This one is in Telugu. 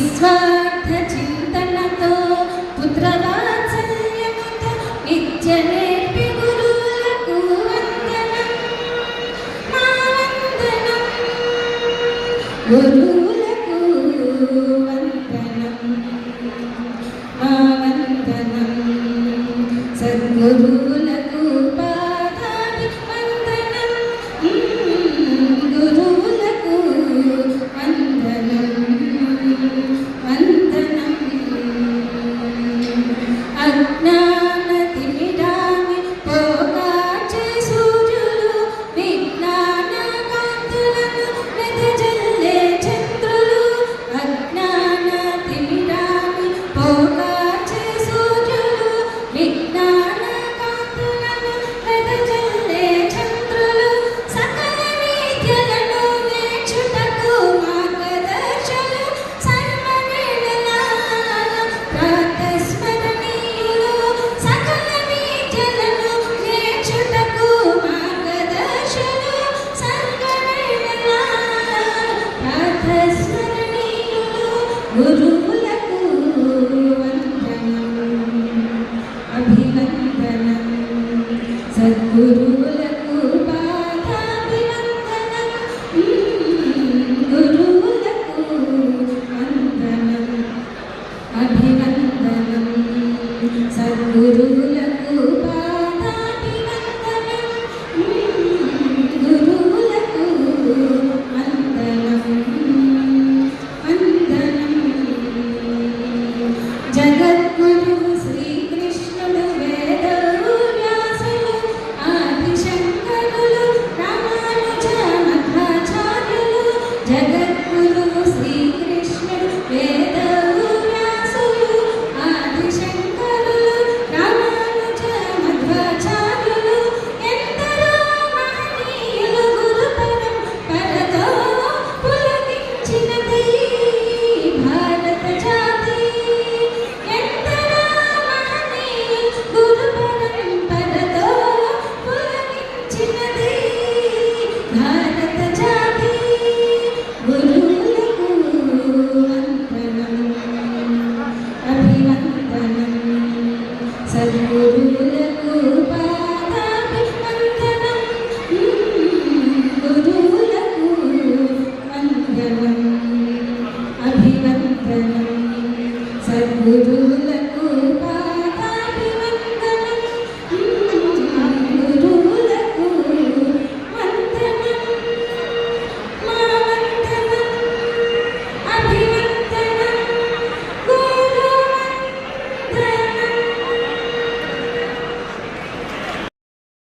నిస్వార్థ చింతనతో పుత్రవాత్సల్యముతో నిత్య నేర్పి గురువులకు వందనం మా వందనం గురువులకు వందనం మా వందనం సద్గురువులకు పాదాభి వందనం గురువులకు వందనం వందనం అజ్ఞాన తిమిరామి పోగాచే సూర్యులు విజ్ఞాన కాంతులను వెదజల్లే చంద్రులు అజ్ఞాన తిమిరామి పోగాచే సూర్యులు విజ్ఞాన కాంతులను వెదజల్లే చంద్రులు సకల విద్యలను నేర్చుటకు మార్గదర్శులు సర్వవేళలా ప్రాతస్మరణీయులు సకల విద్యలను నేర్చుటకు మార్గదర్శులు సర్వవేళలా ప్రాతస్మరణీయులు గురువులకు వందనం అభివందనం సద్గురువులకు పాదాభివందనం గురువులకు వందనం అభివందనం సద్గురువులకు పాదాభివందనం గురువులకు వందనం వందనం జగద్గురువు శ్రీకృష్ణుడు వేదవు వ్యాసులు ఆదిశంకరులు రామానుజ మధ్వాచార్యులు జగద్గురువు శ్రీకృష్ణుడు వేదవు వ్యాసులు ఆదిశంకరులు రామానుజ మధ్వాచార్యులు ఎందరో మహనీయులు గురు పరంపరతో పులకించినది భారత జాతి ఎందరో మహనీయులు గురు పరంపరతో పులకించినది భారత జాతి గురువులకు వందనం అభివందనం సద్గురువులకు పాదాభివందనం గురువులకు వందనం అభివందనం సద్గురు